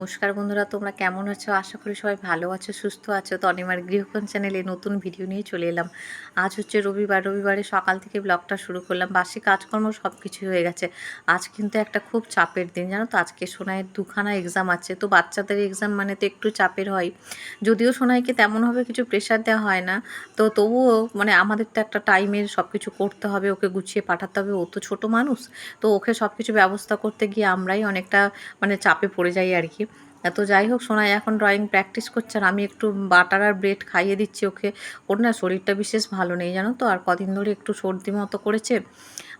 নমস্কার বন্ধুরা, তোমরা কেমন আছো? আশা করি সবাই ভালো আছো, সুস্থ আছো। তো অনিমার গৃহকোণ চ্যানেলে নতুন ভিডিও নিয়ে চলে এলাম। আজ হচ্ছে রবিবারে সকাল থেকে ব্লগটা শুরু করলাম। বাসি কাজকর্ম সব কিছুই হয়ে গেছে। আজ কিন্তু একটা খুব চাপের দিন, জানো তো। আজকে সোনাইয়ের দুখানা এক্সাম আছে। তো বাচ্চাদের এক্সাম মানে তো একটু চাপের হয়। যদিও সোনাইকে তেমনভাবে কিছু প্রেশার দেওয়া হয় না, তো তবুও মানে আমাদের তো একটা টাইমের সব কিছু করতে হবে, ওকে গুছিয়ে পাঠাতে হবে। ও তো ছোটো মানুষ, তো ওকে সব কিছু ব্যবস্থা করতে গিয়ে আমরাই অনেকটা মানে চাপে পড়ে যাই আর কি। তো যাই হোক, সোনাই এখন ড্রয়িং প্র্যাকটিস করছে আর আমি একটু বাটার আর ব্রেড খাইয়ে দিচ্ছি ওকে। ওর না শরীরটা বিশেষ ভালো নেই, জানো তো। আর কদিন ধরে একটু সর্দি মতো করেছে।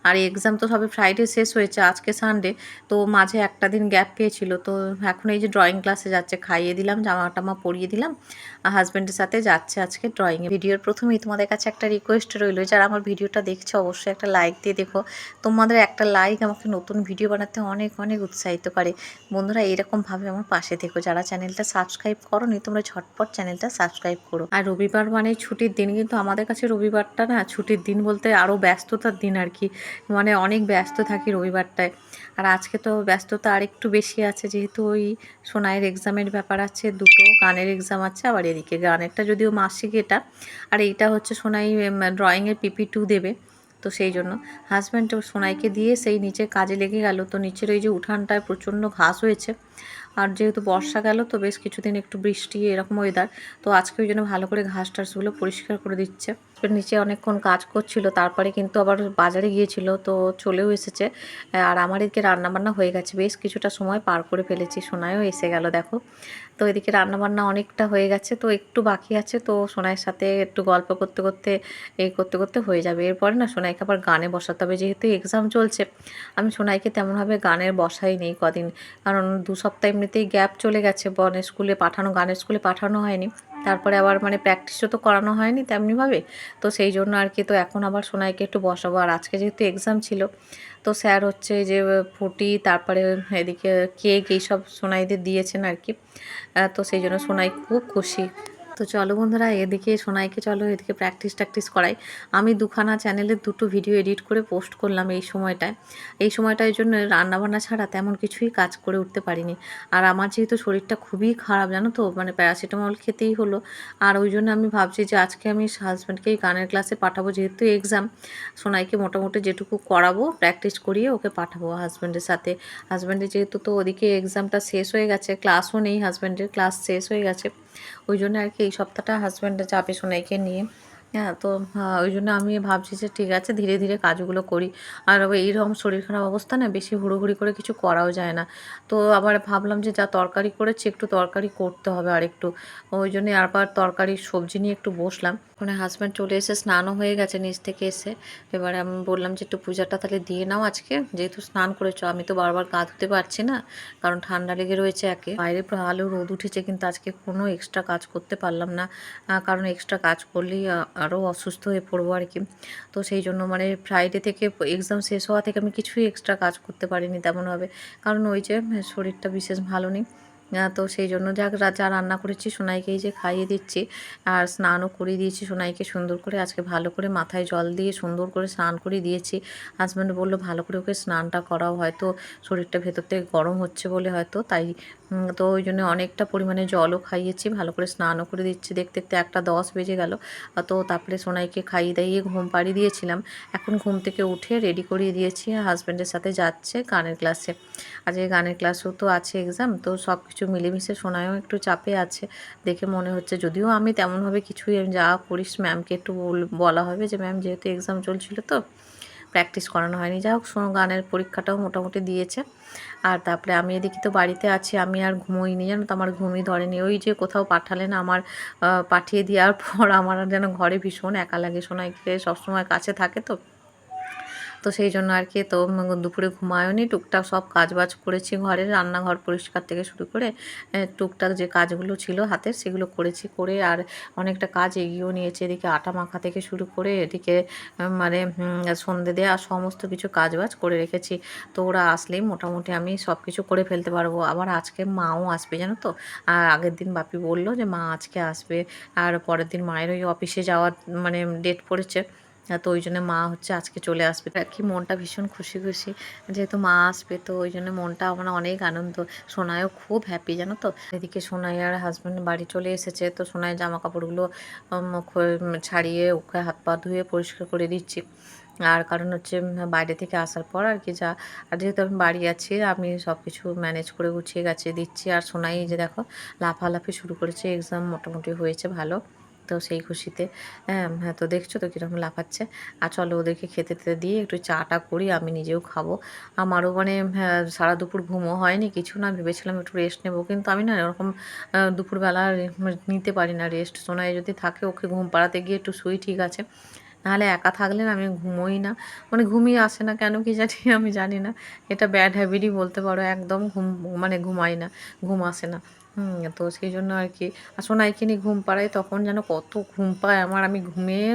আর এক্সাম তো সবে ফ্রাইডে শেষ হয়েছে, আজকে সানডে। তো মাঝে একটা দিন গ্যাপ পেয়েছিল। তো এখন এই যে ড্রয়িং ক্লাসে যাচ্ছে, খাইয়ে দিলাম, জামা টামা পরিয়ে দিলাম। আর হাজব্যান্ডের সাথে যাচ্ছে আজকে ড্রয়িংয়ে। ভিডিওর প্রথমেই তোমাদের কাছে একটা রিকোয়েস্ট রইল, যারা আমার ভিডিওটা দেখছে অবশ্যই একটা লাইক দিয়ে দেখো। তোমাদের একটা লাইক আমাকে নতুন ভিডিও বানাতে অনেক অনেক উৎসাহিত করে। বন্ধুরা, এইরকমভাবে আমার পাশে থেকো। যারা চ্যানেলটা সাবস্ক্রাইব করোনি, তোমরা ঝটপট চ্যানেলটা সাবস্ক্রাইব করো। আর রবিবার মানে ছুটির দিন, কিন্তু আমাদের কাছে রবিবারটা না ছুটির দিন বলতে আরও ব্যস্ততার দিন আর কি। মানে অনেক ব্যস্ত থাকি রবিবারটায়। আর আজকে তো ব্যস্ততা আরেকটু বেশি আছে, যেহেতু ওই সোনাইয়ের এক্সামের ব্যাপার আছে, দুটো গানের এক্সাম আছে। আবার এদিকে গানেরটা যদিও মাসিক এটা, আর এইটা হচ্ছে সোনাই ড্রয়িংয়ের PP2 দেবে। তো সেই জন্য হাজব্যান্ড সোনাইকে দিয়ে সেই নিচে কাজে লেগে গেল। তো নিচের ওই যে উঠানটায় প্রচণ্ড ঘাস হয়েছে। আর যেহেতু বর্ষা গেল, তো বেশ কিছুদিন একটু বৃষ্টি এরকম ওয়েদার। তো আজকে ওই জন্য ভালো করে ঘাস টাসগুলো পরিষ্কার করে দিচ্ছে। নিচে অনেকক্ষণ কাজ করছিল, তারপরে কিন্তু আবার বাজারে গিয়েছিল, তো চলেও এসেছে। আর আমার এদিকে রান্নাবান্না হয়ে গেছে, বেশ কিছুটা সময় পার করে ফেলেছি। সোনাইও এসে গেল দেখো। তো এদিকে রান্নাবান্না অনেকটা হয়ে গেছে, তো একটু বাকি আছে। তো সোনাইয়ের সাথে একটু গল্প করতে করতে এই করতে করতে হয়ে যাবে। এরপরে না সোনাইকে আবার গানে বসাতে হবে, যেহেতু এক্সাম চলছে। আমি সোনাইকে তেমনভাবে গানের বসাই নেই কদিন, কারণ 2 সপ্তাহ এমনিতেই গ্যাপ চলে গেছে। স্কুলে পাঠানো, গানের স্কুলে পাঠানো হয়নি। তারপরে আবার মানে প্র্যাকটিসও তো করানো হয়নি তেমনিভাবে। তো সেই জন্য আর কি, তো এখন আবার সোনাইকে একটু বসাবো। আর আজকে যেহেতু এক্সাম ছিল, তো স্যার হচ্ছে যে ফুটি, তারপরে এদিকে কেক এইসব সোনাইদের দিয়েছেন আর কি। তো সেই জন্য সোনাই খুব খুশি। তো চলো বন্ধুরা, এদিকে সোনাইকে চলো এদিকে প্র্যাকটিস ট্যাকটিস করাই। আমি দুখানা চ্যানেলের দুটো ভিডিও এডিট করে পোস্ট করলাম এই সময়টার জন্য রান্নাবান্না ছাড়া তেমন কিছুই কাজ করে উঠতে পারিনি। আর আমার যেহেতু শরীরটা খুবই খারাপ, জানো তো, মানে প্যারাসিটামল খেতেই হলো। আর ওই জন্য আমি ভাবছি যে আজকে আমি হাজব্যান্ডকেই গানের ক্লাসে পাঠাবো, যেহেতু এক্সাম। সোনাইকে মোটামুটি যেটুকু করাবো প্র্যাকটিস করিয়ে ওকে পাঠাবো হাজব্যান্ডের সাথে। হাজব্যান্ডের যেহেতু তো ওদিকে এক্সামটা শেষ হয়ে গেছে, ক্লাসও নেই, হাজব্যান্ডের ক্লাস শেষ হয়ে গেছে। ওই জন্য আর কি এই সপ্তাহটা হাজব্যান্ডে যাবে সোনাইকে নিয়ে। হ্যাঁ, তো ওই জন্য আমি ভাবছি যে ঠিক আছে, ধীরে ধীরে কাজগুলো করি। আর এইরকম শরীর খারাপ অবস্থা না, বেশি হুড়োহুড়ি করে কিছু করাও যায় না। তো আবার ভাবলাম যে যা তরকারি করেছি, একটু তরকারি করতে হবে আর একটু। ওই জন্যে আবার তরকারি সবজি নিয়ে একটু বসলাম। ওখানে হাজব্যান্ড চলে এসে স্নানও হয়ে গেছে নিচ থেকে এসে। এবারে আমি বললাম যে একটু পূজাটা তাহলে দিয়ে নাও আজকে, যেহেতু স্নান করেছো। আমি তো বারবার গা ধুতে পারছি না, কারণ ঠান্ডা লেগে রয়েছে একে। বাইরে ভালো রোদ উঠেছে, কিন্তু আজকে কোনো এক্সট্রা কাজ করতে পারলাম না, কারণ এক্সট্রা কাজ করলেই আরও অসুস্থ হয়ে পড়বো আর কি। তো সেই জন্য মানে ফ্রাইডে থেকে এক্সাম শেষ হওয়া থেকে আমি কিছুই এক্সট্রা কাজ করতে পারিনি তেমনভাবে, কারণ ওই যে শরীরটা বিশেষ ভালো নেই। তো সেই জন্য যা রান্না করেছি সোনাইকেই যে খাইয়ে দিচ্ছি। আর স্নানও করিয়ে দিয়েছি সোনাইকে সুন্দর করে। আজকে ভালো করে মাথায় জল দিয়ে সুন্দর করে স্নান করিয়ে দিয়েছি। হাজব্যান্ড বললো ভালো করে ওকে স্নানটা করাও, হয়তো শরীরটা ভেতর থেকে গরম হচ্ছে বলে হয়তো তাই। তো ওই জন্য অনেকটা পরিমাণে জলও খাইয়েছি, ভালো করে স্নানও করে দিচ্ছি। দেখতে দেখতে 1টা 10 বেজে গেল। তো তারপরে সোনাইকে খাইয়ে দাইয়ে ঘুম পাড়িয়ে দিয়েছিলাম। এখন ঘুম থেকে উঠে রেডি করিয়ে দিয়েছি, হাজব্যান্ডের সাথে যাচ্ছে গানের ক্লাসে। আজকে গানের ক্লাসও তো আছে এক্সাম, তো সব কিছু মিলেমিশে সোনাইও একটু চাপে আছে দেখে মনে হচ্ছে। যদিও আমি তেমনভাবে কিছুই, যা করিস ম্যামকে একটু বলা হবে যে ম্যাম যেহেতু এক্সাম চলছিল তো প্র্যাকটিস করানো হয়নি। যাই হোক, গানের পরীক্ষাটাও মোটামুটি দিয়েছে। আর তারপরে আমি এদিকে তো বাড়িতে আছি, আমি আর ঘুমোইনি, জানো তো। আমার ঘুমই ধরেনি। ওই যে কোথাও পাঠালে না, আমার পাঠিয়ে দেওয়ার পর আমার যেন ঘরে ভীষণ একা লাগে। সোনাইকে সবসময় কাছে থাকে তো। তো সেই জন্য আর কি, তো দুপুরে ঘুমায়ওনি। টুকটাক সব কাজবাজ করেছি ঘরের, রান্নাঘর পরিষ্কার থেকে শুরু করে টুকটাক যে কাজগুলো ছিল হাতের সেগুলো করেছি। করে আর অনেকটা কাজ এগিয়েও নিয়েছি। এদিকে আটা মাখা থেকে শুরু করে এদিকে মানে সন্ধে দেওয়া সমস্ত কিছু কাজবাজ করে রেখেছি। তো ওরা আসলেই মোটামুটি আমি সব কিছু করে ফেলতে পারবো। আবার আজকে মাও আসবে, জানো তো। আর আগের দিন বাপি বলল যে মা আজকে আসবে, আর পরের দিন মায়ের ওই অফিসে যাওয়ার মানে ডেট পড়েছে। তো ওই জন্য মা হচ্ছে আজকে চলে আসবে, আর কি মনটা ভীষণ খুশি খুশি, যেহেতু মা আসবে তো ওই জন্য মনটা আমার অনেক আনন্দ। সোনাইও খুব হ্যাপি জানো তো। এদিকে সোনাই আর হাজব্যান্ড বাড়ি চলে এসেছে, তো সোনাই জামা কাপড়গুলো ছাড়িয়ে ওকে হাত পা ধুয়ে পরিষ্কার করে দিচ্ছি। আর কারণ হচ্ছে বাইরে থেকে আসার পর আর কি যা, আর যেহেতু আমি বাড়ি আছি আমি সব কিছু ম্যানেজ করে গুছিয়ে গাছিয়ে দিচ্ছি। আর সোনাই যে দেখো লাফালাফি শুরু করেছে, এক্সাম মোটামুটি হয়েছে ভালো, তো সেই খুশিতে। হ্যাঁ, তো দেখছো তো কীরকম লাফাচ্ছে। আর চলো ওদেরকে খেতে টেতে দিয়ে একটু চাটা করি, আমি নিজেও খাবো। আমারও মানে সারা দুপুর ঘুমও হয়নি কিছু না, ভেবেছিলাম একটু রেস্ট নেবো, কিন্তু আমি না এরকম দুপুরবেলা নিতে পারি না রেস্ট। সোনাই যদি থাকে ওকে ঘুম পাড়াতে গিয়ে একটু শুই ঠিক আছে, নাহলে একা থাকলে না আমি ঘুমোই না, মানে ঘুমিয়ে আসে না কেন কি জানি আমি জানি না, এটা ব্যাড হ্যাবিটই বলতে পারো, একদম মানে ঘুমাই না, ঘুম আসে না। তো সেই জন্য আর কি। আর সোনাইকে নিয়ে ঘুম পাড়াই তখন যেন কত ঘুম পায় আমার, আমি ঘুমিয়ে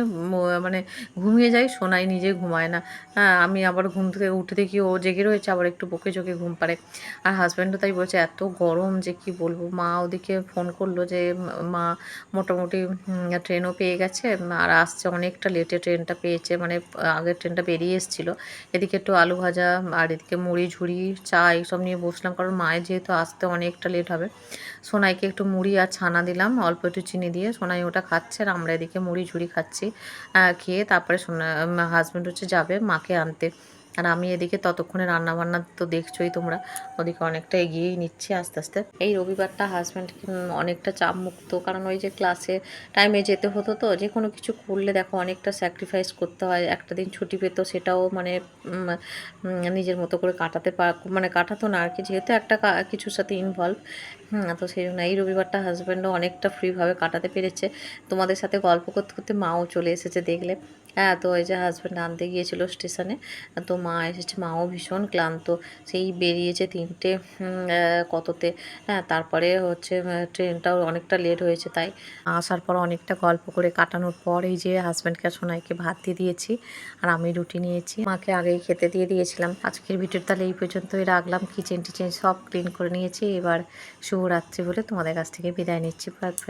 মানে ঘুমিয়ে যাই, সোনাই নিজে ঘুমায় না। হ্যাঁ, আমি আবার ঘুম থেকে উঠে দেখি ও জেগে রয়েছে, আবার একটু বকে চোখে ঘুম পাড়ে। আর হাজব্যান্ডও তাই বলছে এত গরম যে কি বলবো। মা ওদিকে ফোন করলো যে মা মোটামুটি ট্রেনও পেয়ে গেছে, আর আসছে অনেকটা লেটে ট্রেনটা পেয়েছে, মানে আগের ট্রেনটা বেরিয়ে এসেছিলো। এদিকে একটু আলু ভাজা আর এদিকে মুড়ি ঝুড়ি চা এইসব নিয়ে বসলাম, কারণ মায়ের যেহেতু আসতে অনেকটা লেট হবে। সোনাইকে একটু মুড়ি আর ছানা দিলাম অল্প একটু চিনি দিয়ে, সোনাই ওটা খাচ্ছে আর আমরা এদিকে মুড়ি ঝুড়ি খাচ্ছি। খেয়ে তারপরে হাজব্যান্ড হচ্ছে যাবে মাকে আনতে, আর আমি এদিকে ততক্ষণে রান্নাবান্না তো দেখছোই তোমরা, ওদিকে অনেকটা এগিয়েই নিচ্ছি আস্তে আস্তে। এই রবিবারটা হাজব্যান্ড অনেকটা চাপ মুক্ত, কারণ ওই যে ক্লাসে টাইমে যেতে হতো, তো যে কোনো কিছু করলে দেখো অনেকটা স্যাক্রিফাইস করতে হয়। একটা দিন ছুটি পেতো সেটাও মানে নিজের মতো করে মানে কাটাতো না আর কি, যেহেতু একটা কিছুর সাথে ইনভলভ। তো সেই জন্য এই রবিবারটা হাজব্যান্ডও অনেকটা ফ্রিভাবে কাটাতে পেরেছে। তোমাদের সাথে গল্প করতে করতে মাও চলে এসেছে দেখলে। হ্যাঁ, তো ওই যে হাজব্যান্ড আনতে গিয়েছিলো স্টেশনে, তো মা এসেছে, মাও ভীষণ ক্লান্ত, সেই বেরিয়েছে 3টে কততে। হ্যাঁ, তারপরে হচ্ছে ট্রেনটাও অনেকটা লেট হয়েছে, তাই আসার পর অনেকটা গল্প করে কাটানোর পর এই যে হাজব্যান্ডকে সোনাইকে ভাত দিয়ে দিয়েছি, আর আমি রুটি নিয়েছি, মাকে আগেই খেতে দিয়ে দিয়েছিলাম। আজকের ভিডিওটা তাহলে এই পর্যন্তই রাখলাম, কিচেন টিচেন সব ক্লিন করে নিয়েছি। এবার শুভরাত্রি বলে তোমাদের কাছ থেকে বিদায় নিচ্ছি। Bye bye.